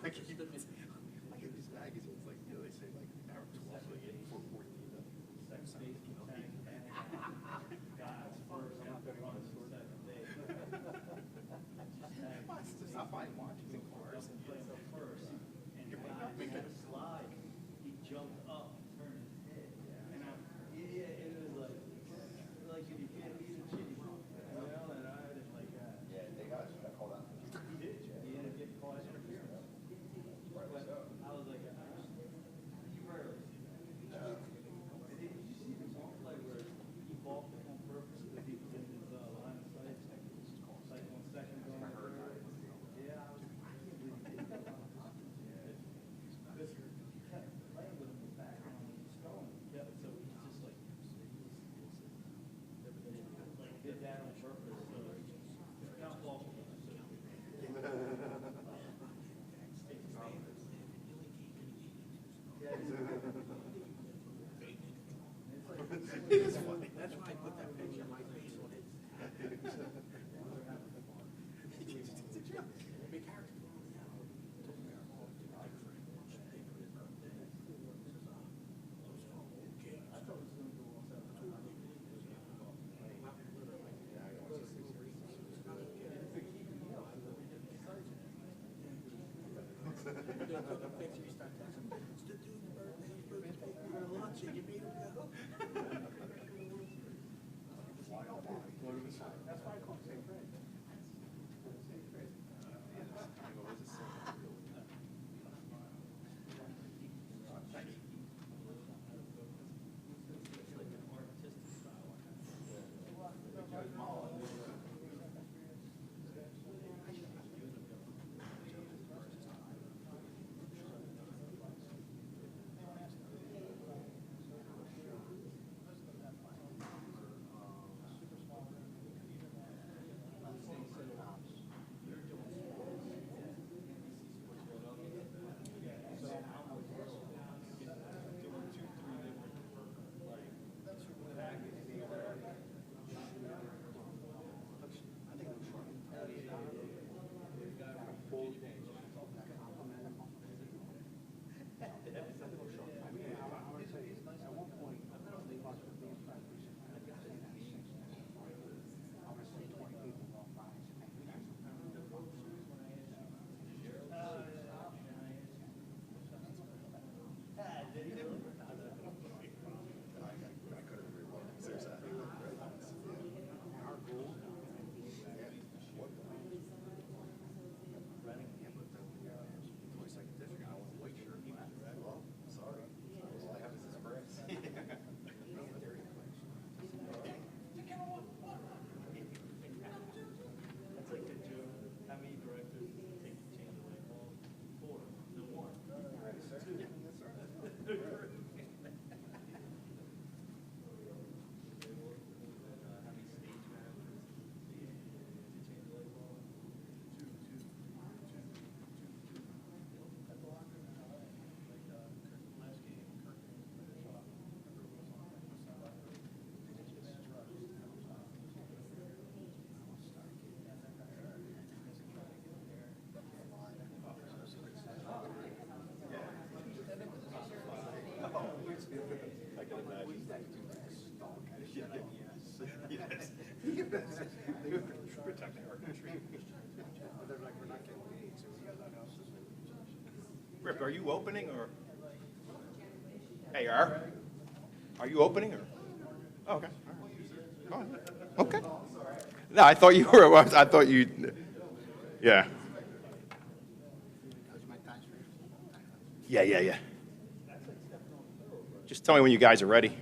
I get these magazines, like, you know, they say like hour 12, so I get 414. It's just not fine watches in cars. He jumped up, turned his head, and it was like if you can't beat a chitty, you know, and I didn't like that. Yeah, they got called out. He did, he ended up getting caught interference. But I was like, you rarely see that. And then did you see the one play where he balked on purpose because he was in his line of sight? Like 1 second going third. Yeah, I can't believe he did that. Because he kept playing with him in the background when he was throwing. Yeah, so he's just like did that on purpose. Not balking. It is funny. That's why I put that picture of my face on it. Big character. That's why I call it St. Fred. That's like the joke. How many directors take to change a light bulb? 4. No 1. How many stage managers to change a light bulb? 2. That's a lot. Like last game, Kirk shut off. I can imagine. Yes. They would protect our country. They're like, we're not getting paid, so we got that house. Rip, are you opening or? Hey, are you opening or? Oh, okay. All right. Oh, okay. No, I thought you were. I thought you. Yeah. Yeah. Just tell me when you guys are ready.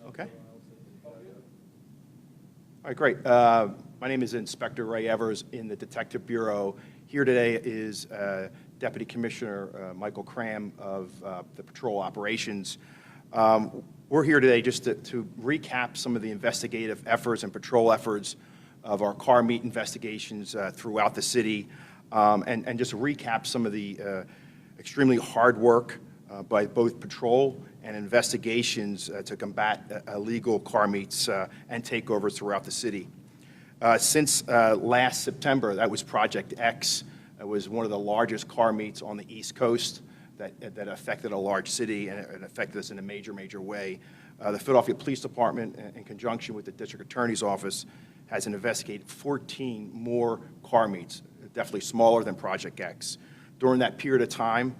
Okay. All right, great. My name is Inspector Ray Evers in the Detective Bureau. Here today is Deputy Commissioner Michael Cram of the Patrol Operations. We're here today just to recap some of the investigative efforts and patrol efforts of our car meet investigations throughout the city, and just recap some of the extremely hard work by both patrol and investigations to combat illegal car meets and takeovers throughout the city. Since last September, that was Project X. It was one of the largest car meets on the East Coast that affected a large city, and it affected us in a major way. The Philadelphia Police Department, in conjunction with the District Attorney's Office, has investigated 14 more car meets, definitely smaller than Project X. During that period of time,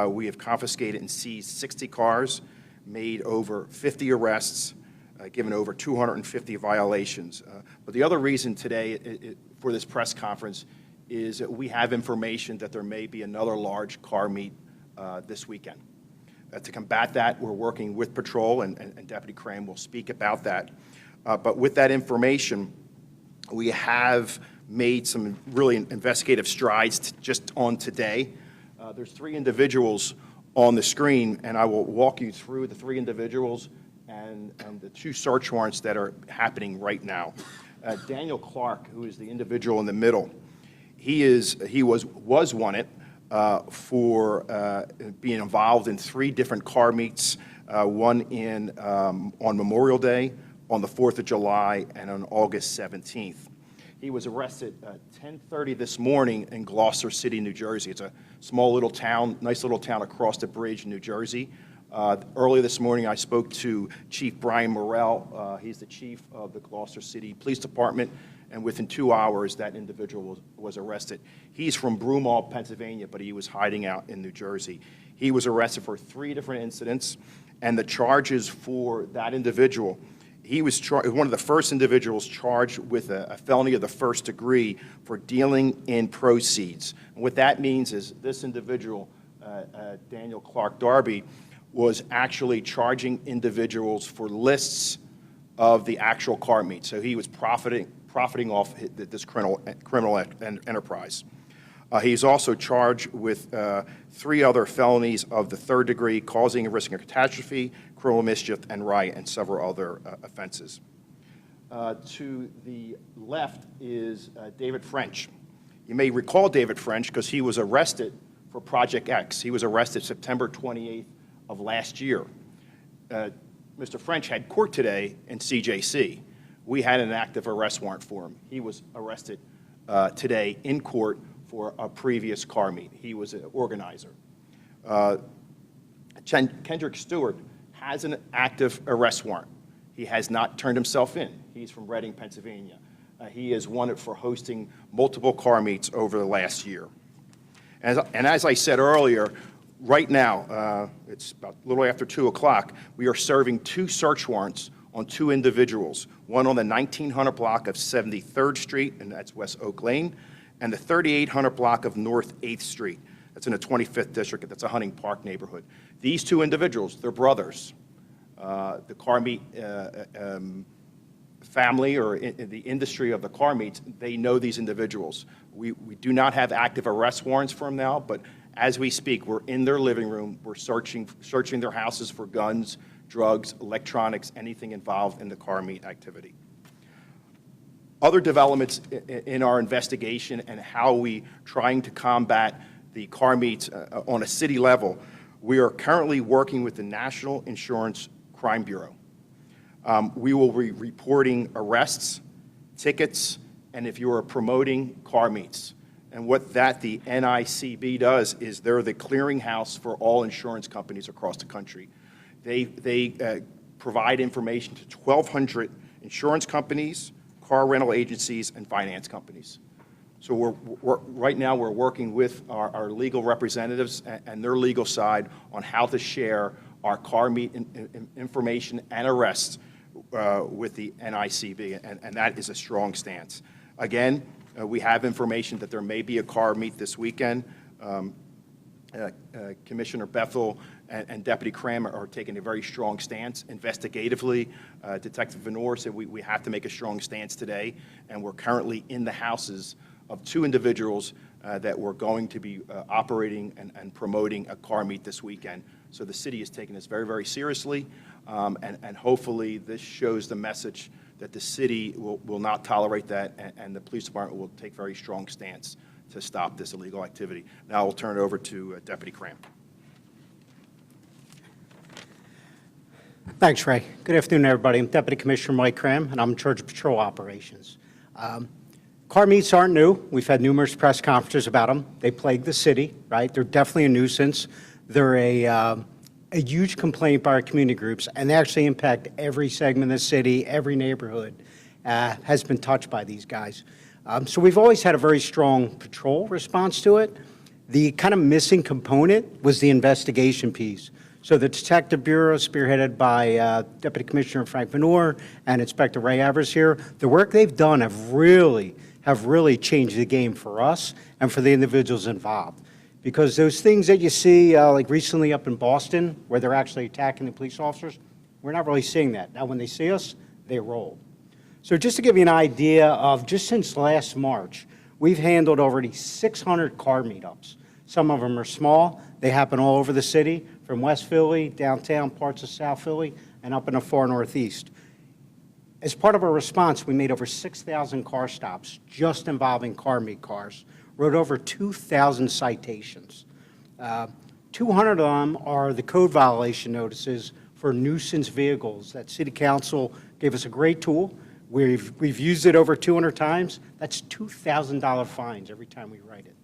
we have confiscated and seized 60 cars, made over 50 arrests, given over 250 violations. But the other reason today for this press conference is that we have information that there may be another large car meet this weekend. To combat that, we're working with Patrol, and Deputy Cram will speak about that. But with that information, we have made some really investigative strides just on today. There's 3 individuals on the screen, and I will walk you through the 3 individuals and the 2 search warrants that are happening right now. Daniel Clark, who is the individual in the middle, he was wanted for being involved in 3 different car meets, one on Memorial Day, on the 4th of July, and on August 17th. He was arrested at 10:30 this morning in Gloucester City, New Jersey. It's a small little town, nice little town across the bridge in New Jersey. Earlier this morning, I spoke to Chief Brian Morrell. He's the chief of the Gloucester City Police Department, and within 2 hours, that individual was arrested. He's from Broomall, Pennsylvania, but he was hiding out in New Jersey. He was arrested for 3 different incidents, and the charges for that individual, he was one of the first individuals charged with a felony of the 1st degree for dealing in proceeds. And what that means is this individual, Daniel Clark Darby, was actually charging individuals for lists of the actual car meet. So he was profiting off this criminal enterprise. He's also charged with 3 other felonies of the 3rd degree, causing and risking a catastrophe, criminal mischief, and riot, and several other offenses. To the left is David French. You may recall David French because he was arrested for Project X. He was arrested September 28th of last year. Mr. French had court today in CJC. We had an active arrest warrant for him. He was arrested today in court for a previous car meet. He was an organizer. Kendrick Stewart has an active arrest warrant. He has not turned himself in. He's from Reading, Pennsylvania. He is wanted for hosting multiple car meets over the last year. And as I said earlier, right now, it's about a little after 2 o'clock, we are serving 2 search warrants on 2 individuals, one on the 1900 block of 73rd Street, and that's West Oak Lane, and the 3800 block of North 8th Street. That's in the 25th District. That's a Hunting Park neighborhood. These 2 individuals, they're brothers. The car meet family, or in the industry of the car meets, they know these individuals. We do not have active arrest warrants for them now, but as we speak, we're in their living room. We're searching their houses for guns, drugs, electronics, anything involved in the car meet activity. Other developments in our investigation and how we trying to combat the car meets on a city level, we are currently working with the National Insurance Crime Bureau. We will be reporting arrests, tickets, and if you are promoting car meets. And what the NICB does is they're the clearinghouse for all insurance companies across the country. They provide information to 1,200 insurance companies, car rental agencies, and finance companies. So right now we're working with our legal representatives and their legal side on how to share our car meet information and arrests with the NICB, and that is a strong stance. Again, we have information that there may be a car meet this weekend. Commissioner Bethel and Deputy Cram are taking a very strong stance investigatively. Detective Venor said we have to make a strong stance today, and we're currently in the houses of 2 individuals that we're going to be operating and promoting a car meet this weekend. So the city is taking this very, very seriously, and hopefully this shows the message that the city will not tolerate that, and the police department will take very strong stance to stop this illegal activity. Now I'll turn it over to Deputy Cram. Thanks, Ray. Good afternoon, everybody. I'm Deputy Commissioner Mike Cram, and I'm in charge of patrol operations. Car meets aren't new. We've had numerous press conferences about them. They plague the city, right? They're definitely a nuisance. They're a huge complaint by our community groups, and they actually impact every segment of the city, every neighborhood has been touched by these guys. So we've always had a very strong patrol response to it. The kind of missing component was the investigation piece. So the Detective Bureau, spearheaded by Deputy Commissioner Frank Venor and Inspector Ray Evers here, the work they've done have really changed the game for us and for the individuals involved. Because those things that you see, like recently up in Boston, where they're actually attacking the police officers, we're not really seeing that. Now, when they see us, they roll. So just to give you an idea of just since last March, we've handled already 600 car meetups. Some of them are small. They happen all over the city, from West Philly, downtown, parts of South Philly, and up in the far northeast. As part of our response, we made over 6,000 car stops just involving car meet cars, wrote over 2,000 citations. 200 of them are the code violation notices for nuisance vehicles that City Council gave us a great tool. We've used it over 200 times. That's $2,000 fines every time we write it,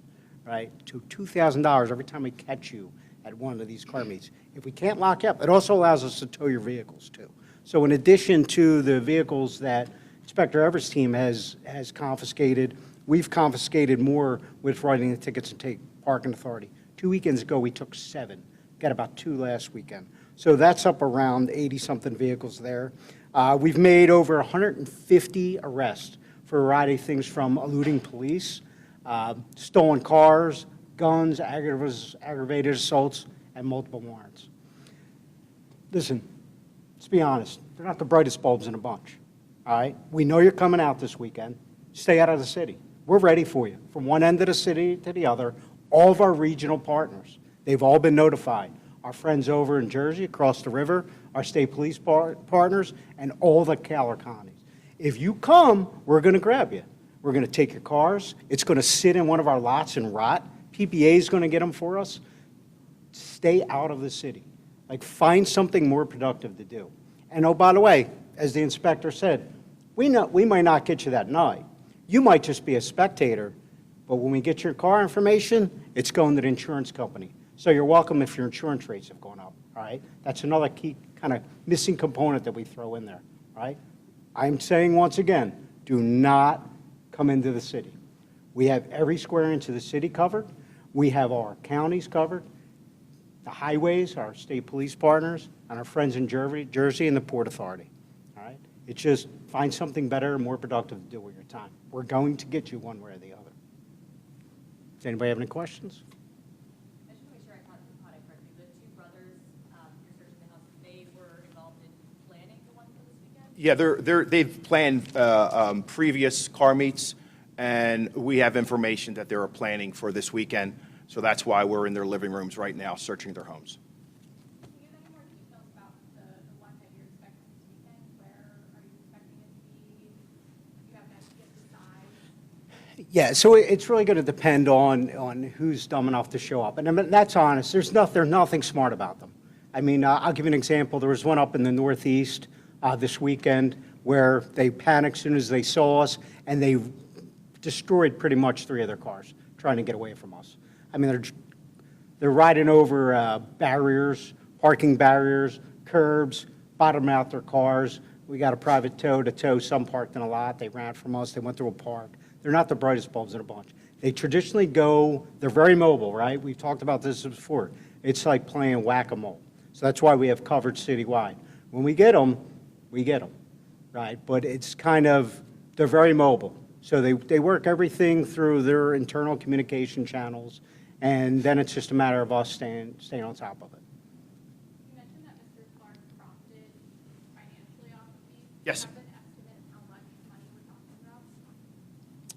right? To $2,000 every time we catch you at one of these car meets. If we can't lock you up, it also allows us to tow your vehicles too. So in addition to the vehicles that Inspector Evers' team has confiscated, we've confiscated more with writing the tickets and take parking authority. 2 weekends ago, we took 7. Got about 2 last weekend. So that's up around 80-something vehicles there. We've made over 150 arrests for a variety of things from eluding police, stolen cars, guns, aggravated assaults, and multiple warrants. Listen, let's be honest. They're not the brightest bulbs in a bunch, all right? We know you're coming out this weekend. Stay out of the city. We're ready for you. From one end of the city to the other, all of our regional partners, they've all been notified. Our friends over in Jersey, across the river, our state police partners, and all the Caller counties. If you come, we're going to grab you. We're going to take your cars. It's going to sit in one of our lots and rot. PPA is going to get them for us. Stay out of the city. Like, find something more productive to do. And oh, by the way, as the inspector said, we might not get you that night. You might just be a spectator, but when we get your car information, it's going to the insurance company. So you're welcome if your insurance rates have gone up, all right? That's another key kind of missing component that we throw in there, all right? I'm saying once again, do not come into the city. We have every square inch of the city covered. We have our counties covered, the highways, our state police partners, and our friends in Jersey and the Port Authority, all right? It's just find something better and more productive to do with your time. We're going to get you one way or the other. Does anybody have any questions? I just want to make sure I caught it correctly. The 2 brothers you're searching the house, they were involved in planning the one for this weekend? Yeah, they've planned previous car meets, and we have information that they were planning for this weekend. So that's why we're in their living rooms right now searching their homes. Can you give any more details about the one that you're expecting this weekend? Where are you expecting it to be? You have an idea of the size? Yeah, so it's really going to depend on who's dumb enough to show up. And I mean, that's honest. There's nothing smart about them. I mean, I'll give you an example. There was one up in the Northeast this weekend where they panicked as soon as they saw us, and they destroyed pretty much 3 of their cars trying to get away from us. I mean, they're riding over barriers, parking barriers, curbs, bottoming out their cars. We got a private tow to tow some parked in a lot. They ran from us. They went through a park. They're not the brightest bulbs in a bunch. They traditionally they're very mobile, right? We've talked about this before. It's like playing whack-a-mole. So that's why we have coverage citywide. When we get them, right? But it's kind of, they're very mobile. So they work everything through their internal communication channels, and then it's just a matter of us staying on top of it. You mentioned that Mr. Clark profited financially off of these. Yes. Do you have an estimate of how much money we're talking about?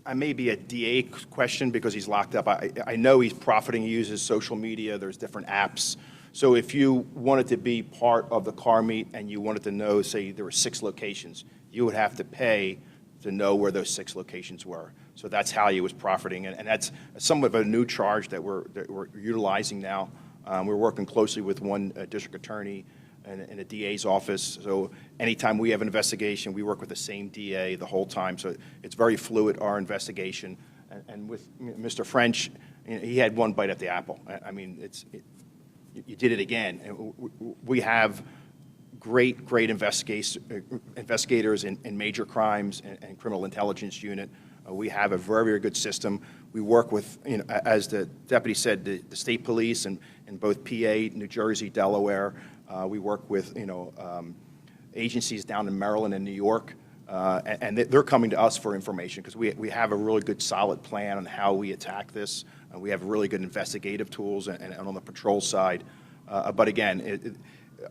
I may be a DA question because he's locked up. I know he's profiting. He uses social media. There's different apps. So if you wanted to be part of the car meet and you wanted to know, say, there were 6 locations, you would have to pay to know where those 6 locations were. So that's how he was profiting, and that's somewhat of a new charge that we're utilizing now. We're working closely with one district attorney in a DA's office. So anytime we have an investigation, we work with the same DA the whole time. So it's very fluid, our investigation. And with Mr. French, he had one bite at the apple. I mean, you did it again. And we have great investigators in major crimes and criminal intelligence unit. We have a very good system. We work with, as the deputy said, the state police in both PA, New Jersey, Delaware. We work with, agencies down in Maryland and New York. And they're coming to us for information because we have a really good solid plan on how we attack this. We have really good investigative tools and on the patrol side. But again,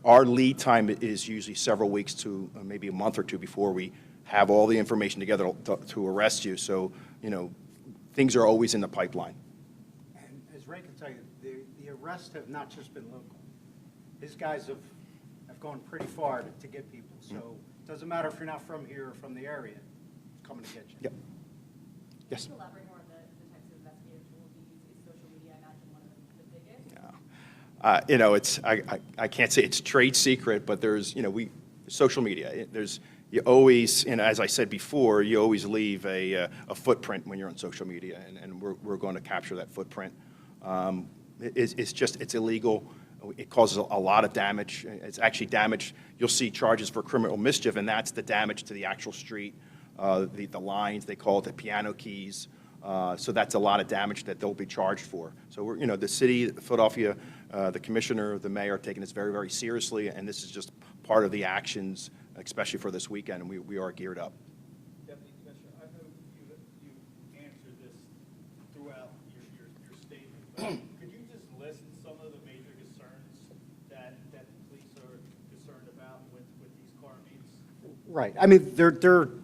our lead time is usually several weeks to maybe a month or two before we have all the information together to arrest you. So, things are always in the pipeline. And as Ray can tell you, the arrests have not just been local. His guys have gone pretty far to get people. So it doesn't matter if you're not from here or from the area, it's coming to get you. Yep. Yes. Can you elaborate more on the types of investigative tools you use? Is social media, I imagine, one of the biggest? I can't say it's trade secret, but there's, social media. You always, as I said before, you always leave a footprint when you're on social media, and we're going to capture that footprint. It's illegal. It causes a lot of damage. It's actually damage. You'll see charges for criminal mischief, and that's the damage to the actual street, the lines, they call it the piano keys. So that's a lot of damage that they'll be charged for. So the city, Philadelphia, the commissioner, the mayor are taking this very seriously, and this is just part of the actions, especially for this weekend, and we are geared up. Deputy Commissioner, I know you answered this throughout your statement, but could you just list some of the major concerns that the police are concerned about with these car meets? Right. I mean, they're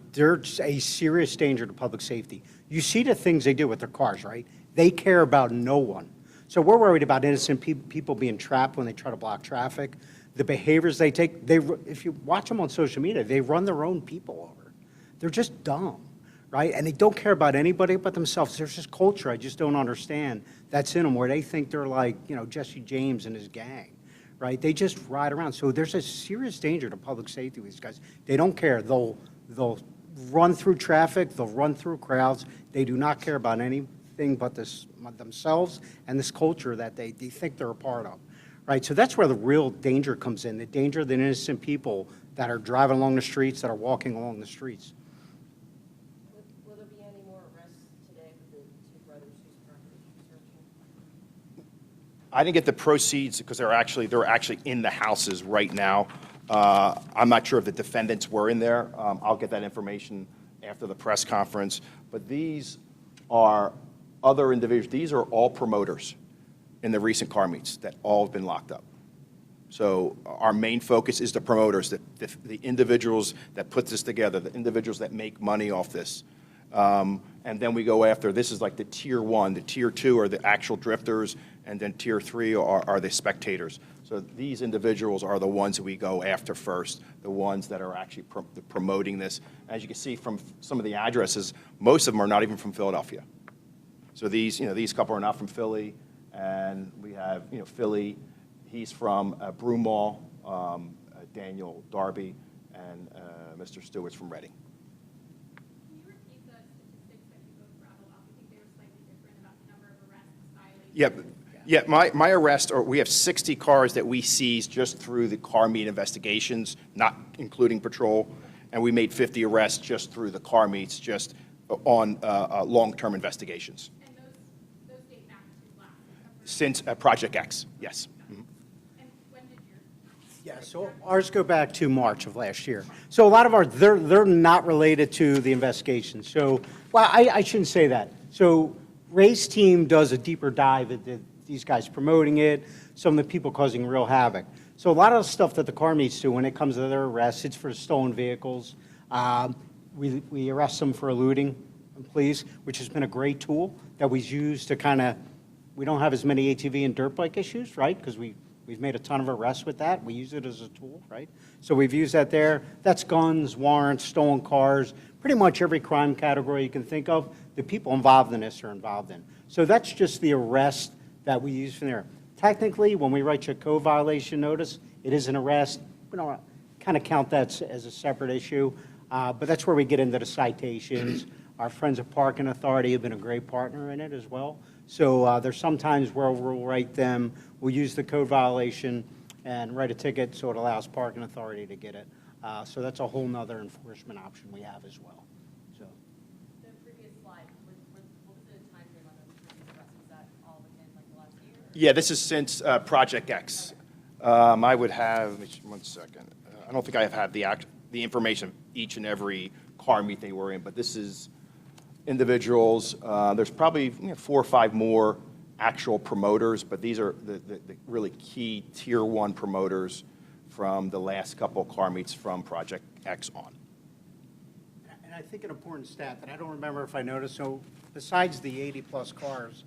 a serious danger to public safety. You see the things they do with their cars, right? They care about no one. So we're worried about innocent people being trapped when they try to block traffic. The behaviors they take, if you watch them on social media, they run their own people over. They're just dumb, right? And they don't care about anybody but themselves. There's this culture I just don't understand that's in them where they think they're like, Jesse James and his gang, right? They just ride around. So there's a serious danger to public safety with these guys. They don't care. They'll run through traffic. They'll run through crowds. They do not care about anything but themselves and this culture that they think they're a part of. Right, so that's where the real danger comes in, the danger of the innocent people that are driving along the streets, that are walking along the streets. Will there be any more arrests today for the two brothers whose property you're searching? I didn't get the proceeds because they're actually in the houses right now. I'm not sure if the defendants were in there. I'll get that information after the press conference. But these are other individuals. These are all promoters in the recent car meets that all have been locked up. So our main focus is the promoters, the individuals that put this together, the individuals that make money off this. And then we go after, this is like the tier one, the tier two are the actual drifters, and then tier three are the spectators. So these individuals are the ones that we go after first, the ones that are actually promoting this. As you can see from some of the addresses, most of them are not even from Philadelphia. So these couple are not from Philly. And we have, Philly, he's from Broomall, Daniel Darby, and Mr. Stewart's from Reading. Can you repeat the statistics that you both rattled off? I think they were slightly different about the number of arrests, violations. Yeah, my arrest, or we have 60 cars that we seized just through the car meet investigations, not including patrol, and we made 50 arrests just through the car meets, just on long-term investigations. Since Project X, yes. Mm-hmm. And when did yours? Yeah, so ours go back to March of last year. So a lot of ours, they're not related to the investigation. So, well, I shouldn't say that. So Ray's team does a deeper dive into these guys promoting it, some of the people causing real havoc. So a lot of the stuff that the car meets do when it comes to their arrests, it's for stolen vehicles. We arrest them for eluding police, which has been a great tool that we use to we don't have as many ATV and dirt bike issues, right? Because we've made a ton of arrests with that. We use it as a tool, right? So we've used that there. That's guns, warrants, stolen cars, pretty much every crime category you can think of. The people involved in this are involved in. So that's just the arrest that we use from there. technically, when we write you a code violation notice, it is an arrest. We don't kind of count that as a separate issue, but that's where we get into the citations. Our friends at Parking Authority have been a great partner in it as well. So there's some times where we'll write them, we'll use the code violation and write a ticket so it allows Parking Authority to get it. So that's a whole nother enforcement option we have as well. So. The previous slide, what was the time frame on those previous arrests? Was that all within like the last year? Yeah, this is since Project X. I would have, one second. I don't think I have had the information of each and every car meet they were in, but this is individuals. There's probably 4 or 5 more actual promoters, but these are the really key Tier 1 promoters from the last couple of car meets from Project X on. And I think an important stat that I don't remember if I noticed, so besides the 80-plus cars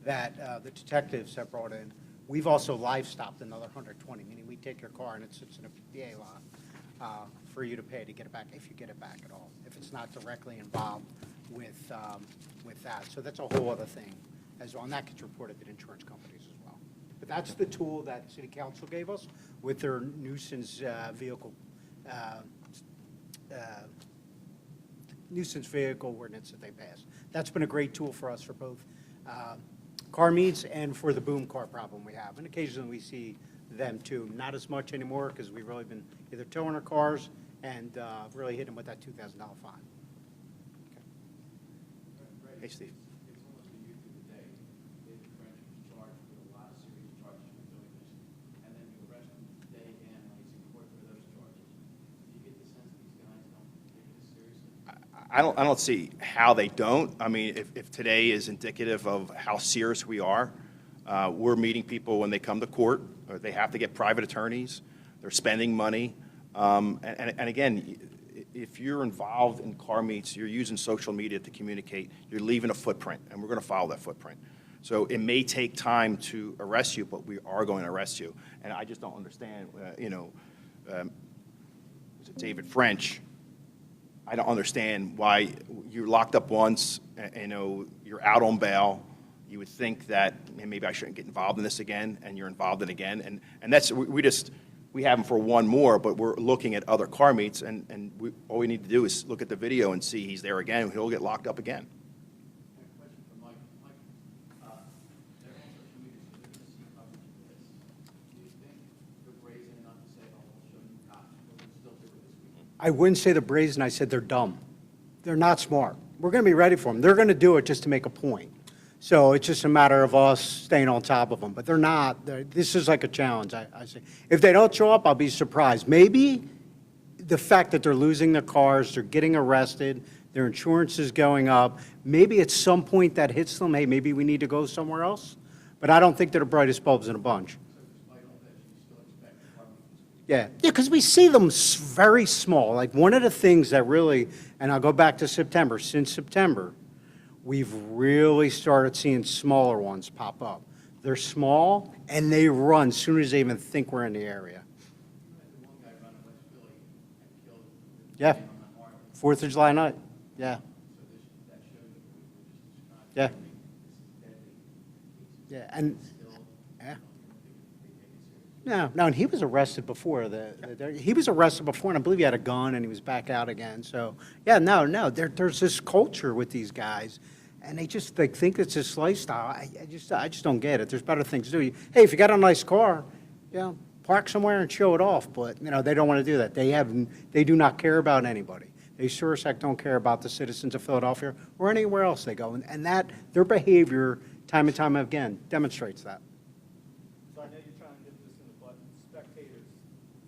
that the detectives have brought in, we've also live stopped another 120, meaning we take your car and it sits in a PA lot for you to pay to get it back, if you get it back at all, if it's not directly involved with that. So that's a whole other thing as well, and that gets reported to insurance companies as well. But that's the tool that City Council gave us with their nuisance vehicle ordinance that they passed. That's been a great tool for us for both car meets and for the boom car problem we have. And occasionally we see them too. Not as much anymore because we've really been either towing our cars and really hitting them with that $2,000 fine. Hey, Steve. It's almost a youth of the day. David French was charged with a lot of serious charges for doing this, and then you arrest him today again when he's in court for those charges. Do you get the sense that these guys don't take this seriously? I don't see how they don't. I mean, if today is indicative of how serious we are, we're meeting people when they come to court, or they have to get private attorneys, they're spending money. And again, if you're involved in car meets, you're using social media to communicate, you're leaving a footprint, and we're going to follow that footprint. So it may take time to arrest you, but we are going to arrest you. And I just don't understand, was it David French? I don't understand why you're locked up once, you're out on bail. You would think that maybe I shouldn't get involved in this again, and you're involved in it again. And that's, we have him for one more, but we're looking at other car meets, and all we need to do is look at the video and see he's there again, he'll get locked up again. A question for Mike. Mike, they're on social media, so they're going to see coverage of this. Do you think they're brazen enough to say, oh, we'll show you cops, we're going to still do it this week? I wouldn't say they're brazen, I said they're dumb. They're not smart. We're going to be ready for them. They're going to do it just to make a point. So it's just a matter of us staying on top of them. But they're not. This is like a challenge, I say. If they don't show up, I'll be surprised. Maybe the fact that they're losing their cars, they're getting arrested, their insurance is going up, maybe at some point that hits them, hey, maybe we need to go somewhere else. But I don't think they're the brightest bulbs in a bunch. So despite all this, you still expect the car meet this week? Yeah, because we see them very small. Like one of the things that really, and I'll go back to September, since September, we've really started seeing smaller ones pop up. They're small, and they run as soon as they even think we're in the area. You had the one guy run in West Philly and killed the Yeah, man on the arm. 4th of July night, yeah, So that shows you what we just described. Yeah. I mean, this is deadly. yeah, and, Still, yeah. they take it seriously. No, and he was arrested before. He was arrested before, and I believe he had a gun, and he was back out again. So, yeah, no, there's this culture with these guys, and they think it's this lifestyle. I just don't get it. There's better things to do. Hey, if you got a nice car, park somewhere and show it off. But they don't want to do that. They do not care about anybody. They sure as heck don't care about the citizens of Philadelphia or anywhere else they go, and that their behavior, time and time again, demonstrates that. So I know you're trying to get this in the button, spectators,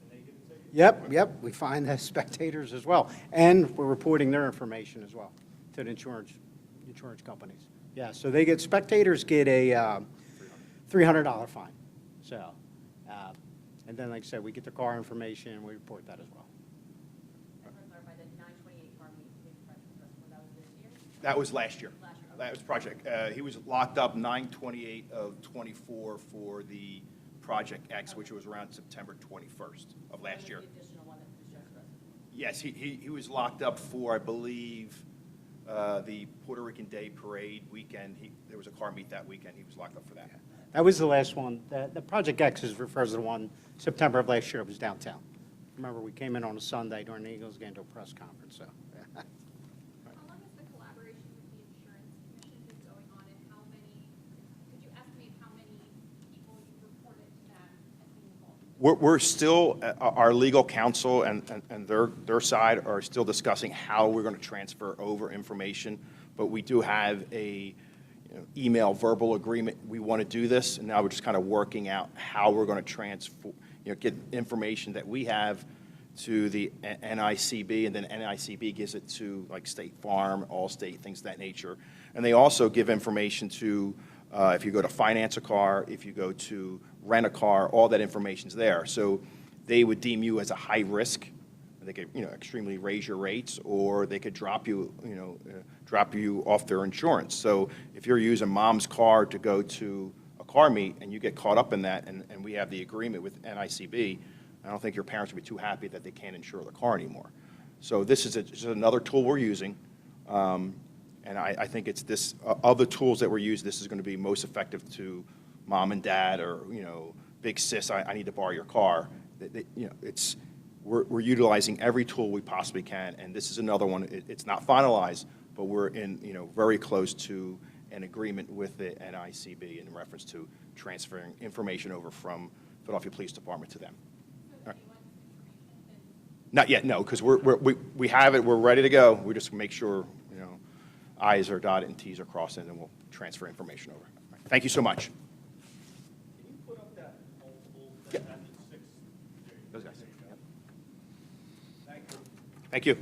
and they get tickets? Yep, we find the spectators as well. And we're reporting their information as well to the insurance companies. Yeah, so spectators get a $300 fine. So, and then like I said, we get the car information and we report that as well. I want to clarify that 928 car meet, David French was arrested, that was this year? That was last year. Last year, okay. That was Project. He was locked up 9/28 of '24 for the Project X, which was around September 21st of last year. And then the additional one that was just arrested. Yes, he was locked up for, I believe, the Puerto Rican Day Parade weekend. There was a car meet that weekend. He was locked up for that. That was the last one. The Project X refers to the one September of last year. It was downtown. Remember, we came in on a Sunday during the Eagles game to a press conference, so. How long has the collaboration with the insurance commission been going on, and how many, could you estimate how many people you've reported to them as being involved? We're still, our legal counsel and their side are still discussing how we're going to transfer over information, but we do have a email verbal agreement. We want to do this, and now we're just kind of working out how we're going to transfer, get information that we have to the NICB, and then NICB gives it to like State Farm, Allstate, things of that nature. And they also give information to, if you go to finance a car, if you go to rent a car, all that information's there. So they would deem you as a high risk. They could, extremely raise your rates, or they could drop you, drop you off their insurance. So if you're using mom's car to go to a car meet and you get caught up in that, and we have the agreement with NICB, I don't think your parents would be too happy that they can't insure the car anymore. So this is just another tool we're using, and I think it's this, of the tools that we're using, this is going to be most effective to mom and dad, or, big sis, I need to borrow your car. We're utilizing every tool we possibly can, and this is another one. It's not finalized, but we're in, very close to an agreement with the NICB in reference to transferring information over from Philadelphia Police Department to them. So Right. anyone's information has Not yet, no, because we have it, we're ready to go. We just make sure, I's are dotted and T's are crossed, and then we'll transfer information over. Right. Thank you so much. Can you put up that multiple Yeah. that ended 6? Those guys. Yep. Thank you. Thank you.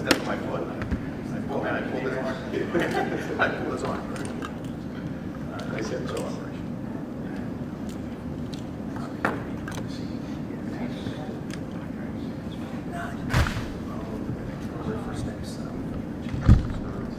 That's my foot. I pulled his arm. I pulled his arm. I said so.